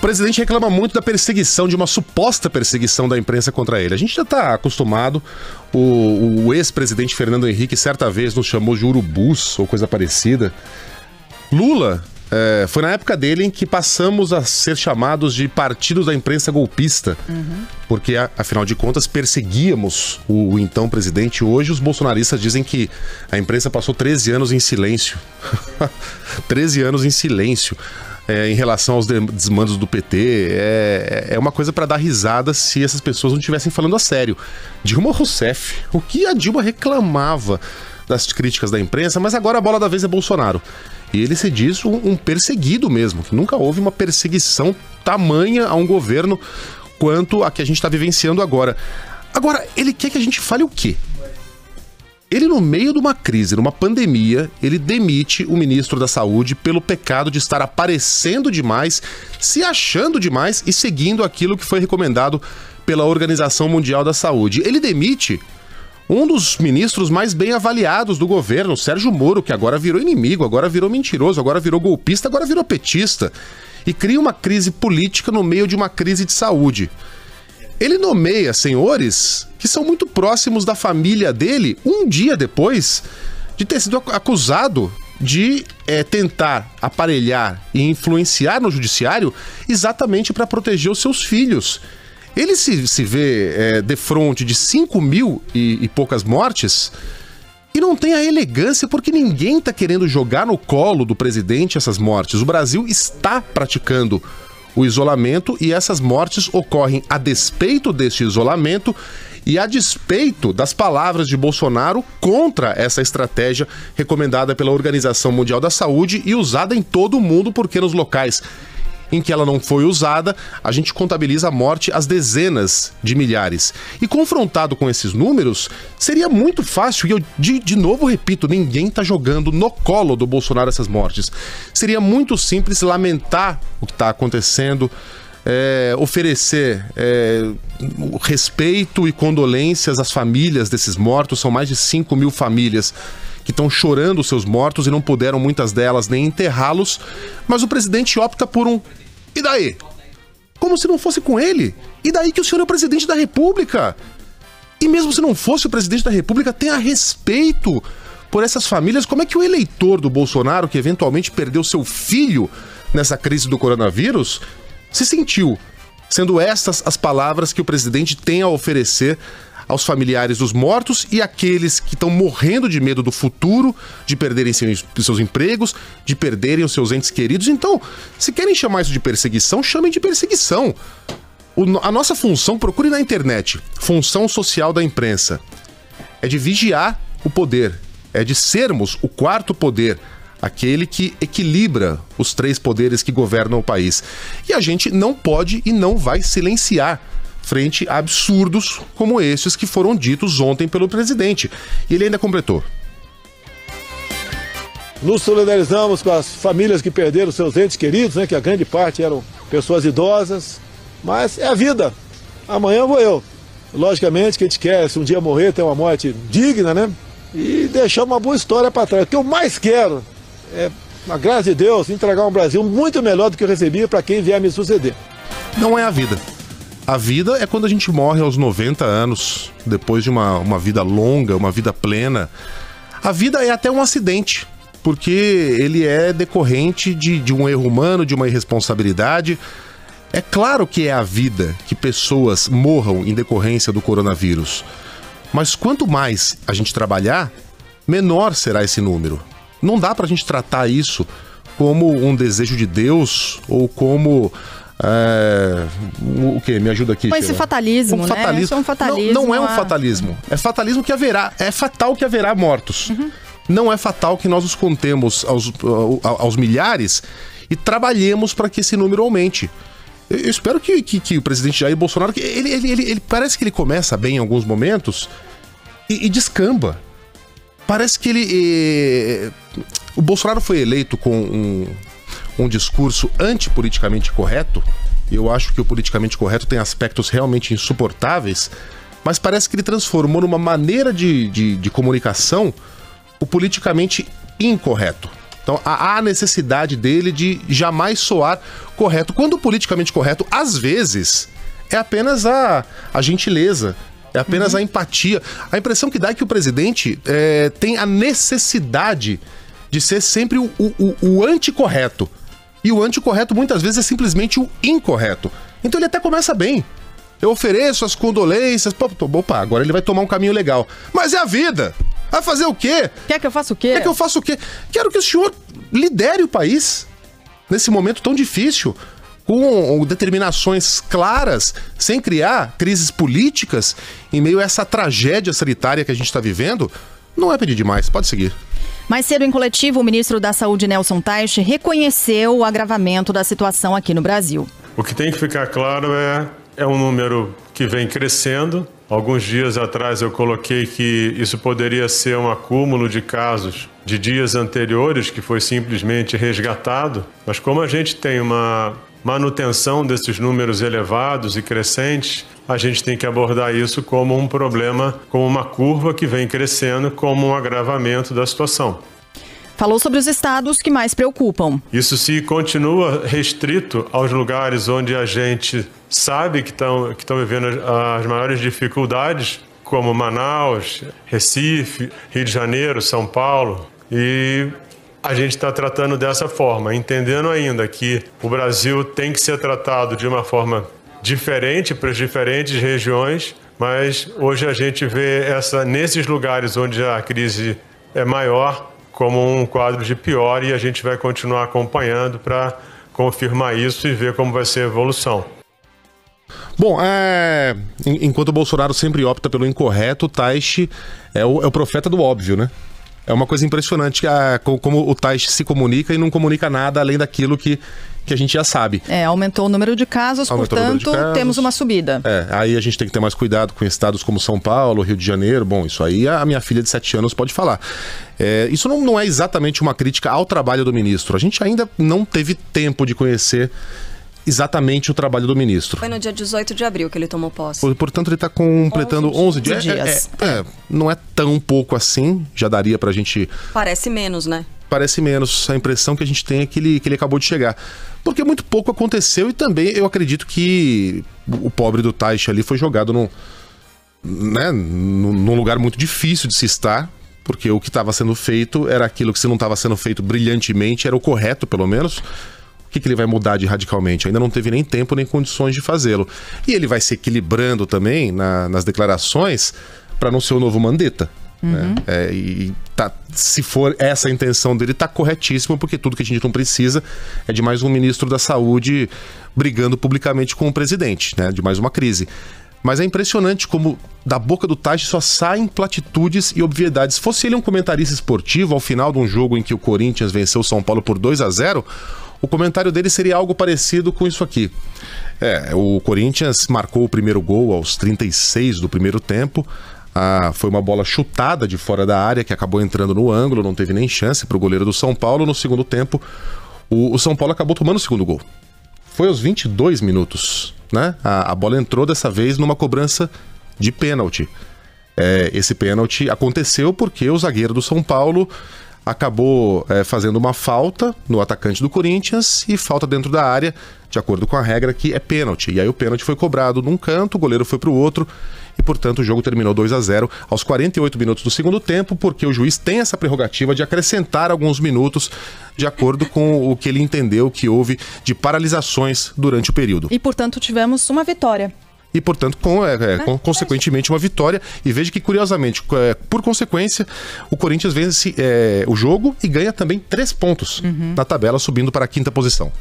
presidente reclama muito da perseguição, de uma suposta perseguição da imprensa contra ele. A gente já está acostumado. O ex-presidente Fernando Henrique certa vez nos chamou de urubus ou coisa parecida. Lula, foi na época dele em que passamos a ser chamados de partidos da imprensa golpista. Porque, afinal de contas, perseguíamos o então presidente. Hoje os bolsonaristas dizem que a imprensa passou 13 anos em silêncio. 13 anos em silêncio. Em relação aos desmandos do PT, é uma coisa para dar risada se essas pessoas não estivessem falando a sério. Dilma Rousseff, o que a Dilma reclamava das críticas da imprensa, mas agora a bola da vez é Bolsonaro. E ele se diz um perseguido mesmo, que nunca houve uma perseguição tamanha a um governo quanto a que a gente está vivenciando agora. Agora, ele quer que a gente fale o quê? Ele, no meio de uma crise, numa pandemia, ele demite o ministro da Saúde pelo pecado de estar aparecendo demais, se achando demais e seguindo aquilo que foi recomendado pela Organização Mundial da Saúde. Ele demite um dos ministros mais bem avaliados do governo, Sérgio Moro, que agora virou inimigo, agora virou mentiroso, agora virou golpista, agora virou petista. E cria uma crise política no meio de uma crise de saúde. Ele nomeia senhores que são muito próximos da família dele um dia depois de ter sido acusado de tentar aparelhar e influenciar no judiciário exatamente para proteger os seus filhos. Ele se vê defronte de 5 mil e poucas mortes e não tem a elegância porque ninguém está querendo jogar no colo do presidente essas mortes. O Brasil está praticando o isolamento e essas mortes ocorrem a despeito deste isolamento e a despeito das palavras de Bolsonaro contra essa estratégia recomendada pela Organização Mundial da Saúde e usada em todo o mundo, porque nos locais em que ela não foi usada, a gente contabiliza a morte às dezenas de milhares. E confrontado com esses números, seria muito fácil, e eu de novo repito, ninguém está jogando no colo do Bolsonaro essas mortes. Seria muito simples lamentar o que está acontecendo, oferecer respeito e condolências às famílias desses mortos. São mais de 5 mil famílias que estão chorando os seus mortos e não puderam, muitas delas, nem enterrá-los, mas o presidente opta por e daí? Como se não fosse com ele? E daí que o senhor é o presidente da República? E mesmo se não fosse o presidente da República, tenha respeito por essas famílias. Como é que o eleitor do Bolsonaro, que eventualmente perdeu seu filho nessa crise do coronavírus, se sentiu? Sendo estas as palavras que o presidente tem a oferecer aos familiares dos mortos e aqueles que estão morrendo de medo do futuro, de perderem seus empregos, de perderem os seus entes queridos. Então, se querem chamar isso de perseguição, chamem de perseguição. A nossa função, procure na internet, função social da imprensa, é de vigiar o poder, é de sermos o quarto poder, aquele que equilibra os 3 poderes que governam o país. E a gente não pode e não vai silenciar frente a absurdos como esses que foram ditos ontem pelo presidente. E ele ainda completou: nos solidarizamos com as famílias que perderam seus entes queridos, né, que a grande parte eram pessoas idosas, mas é a vida. Amanhã vou eu. Logicamente que a gente quer, se um dia morrer, ter uma morte digna, né, e deixar uma boa história para trás. O que eu mais quero é, na graça de Deus, entregar um Brasil muito melhor do que eu recebia para quem vier me suceder. Não é a vida. A vida é quando a gente morre aos 90 anos, depois de uma vida longa, uma vida plena. A vida é até um acidente, porque ele é decorrente de um erro humano, de uma irresponsabilidade. É claro que é a vida que pessoas morram em decorrência do coronavírus. Mas quanto mais a gente trabalhar, menor será esse número. Não dá pra gente tratar isso como um desejo de Deus ou como... o que? Me ajuda aqui. Mas esse fatalismo, né? Fatalismo. É um fatalismo. Não é um fatalismo. É fatalismo que haverá. É fatal que haverá mortos. Não é fatal que nós os contemos aos milhares e trabalhemos para que esse número aumente. Eu espero que o presidente Jair Bolsonaro... Ele parece que ele começa bem em alguns momentos e descamba. Parece que o Bolsonaro foi eleito com um discurso antipoliticamente correto. Eu acho que o politicamente correto tem aspectos realmente insuportáveis, mas parece que ele transformou numa maneira de comunicação o politicamente incorreto. Então há a necessidade dele de jamais soar correto. Quando o politicamente correto, às vezes, é apenas a gentileza, é apenas a empatia. A impressão que dá é que o presidente tem a necessidade de ser sempre o anticorreto. E o anticorreto muitas vezes é simplesmente o incorreto. Então ele até começa bem. Eu ofereço as condolências. Opa, agora ele vai tomar um caminho legal. Mas é a vida! Vai fazer o quê? Quer que eu faça o quê? Quer que eu faça o quê? Quero que o senhor lidere o país nesse momento tão difícil, com determinações claras, sem criar crises políticas em meio a essa tragédia sanitária que a gente está vivendo. Não é pedir demais, pode seguir. Mais cedo, em coletivo, o ministro da Saúde, Nelson Teich, reconheceu o agravamento da situação aqui no Brasil. O que tem que ficar claro é um número que vem crescendo. Alguns dias atrás eu coloquei que isso poderia ser um acúmulo de casos de dias anteriores, que foi simplesmente resgatado. Mas como a gente tem uma manutenção desses números elevados e crescentes, a gente tem que abordar isso como um problema, como uma curva que vem crescendo, como um agravamento da situação. Falou sobre os estados que mais preocupam. Isso se continua restrito aos lugares onde a gente sabe que estão vivendo as maiores dificuldades, como Manaus, Recife, Rio de Janeiro, São Paulo. E a gente está tratando dessa forma, entendendo ainda que o Brasil tem que ser tratado de uma forma diferente para as diferentes regiões, mas hoje a gente vê nesses lugares onde a crise é maior como um quadro de pior, e a gente vai continuar acompanhando para confirmar isso e ver como vai ser a evolução. Bom, enquanto o Bolsonaro sempre opta pelo incorreto, o Teich é o profeta do óbvio, né? É uma coisa impressionante como o Teich se comunica e não comunica nada além daquilo que a gente já sabe. Aumentou o número de casos, portanto, temos uma subida. Aí a gente tem que ter mais cuidado com estados como São Paulo, Rio de Janeiro. Bom, isso aí a minha filha de 7 anos pode falar. Isso não é exatamente uma crítica ao trabalho do ministro. A gente ainda não teve tempo de conhecer exatamente o trabalho do ministro. Foi no dia 18 de abril que ele tomou posse. Portanto, ele está completando 11 dias. Não é tão pouco assim, já daria pra gente... Parece menos, né? Parece menos. A impressão que a gente tem é que ele acabou de chegar. Porque muito pouco aconteceu, e também eu acredito que o pobre do Teich ali foi jogado num lugar muito difícil de se estar, porque o que estava sendo feito era aquilo que, se não estava sendo feito brilhantemente, era o correto, pelo menos. O que ele vai mudar de radicalmente? Ainda não teve nem tempo nem condições de fazê-lo. E ele vai se equilibrando também nas declarações para não ser o novo Mandetta. Né? Se for essa a intenção dele, tá corretíssimo, porque tudo que a gente não precisa é de mais um ministro da Saúde brigando publicamente com o presidente, né? De mais uma crise. Mas é impressionante como da boca do Teich só saem platitudes e obviedades. Se fosse ele um comentarista esportivo ao final de um jogo em que o Corinthians venceu o São Paulo por 2-0, o comentário dele seria algo parecido com isso aqui. O Corinthians marcou o primeiro gol aos 36 do primeiro tempo. Foi uma bola chutada de fora da área que acabou entrando no ângulo, não teve nem chance para o goleiro do São Paulo. No segundo tempo, o São Paulo acabou tomando o segundo gol. Foi aos 22 minutos, né? A bola entrou dessa vez numa cobrança de pênalti. Esse pênalti aconteceu porque o zagueiro do São Paulo acabou fazendo uma falta no atacante do Corinthians, e falta dentro da área, de acordo com a regra, que é pênalti. E aí o pênalti foi cobrado num canto, o goleiro foi para o outro, e portanto o jogo terminou 2-0 aos 48 minutos do segundo tempo, porque o juiz tem essa prerrogativa de acrescentar alguns minutos de acordo com o que ele entendeu que houve de paralisações durante o período. E portanto tivemos uma vitória. E, portanto, consequentemente, uma vitória. E veja que, curiosamente, por consequência, o Corinthians vence o jogo e ganha também 3 pontos na tabela, subindo para a 5ª posição.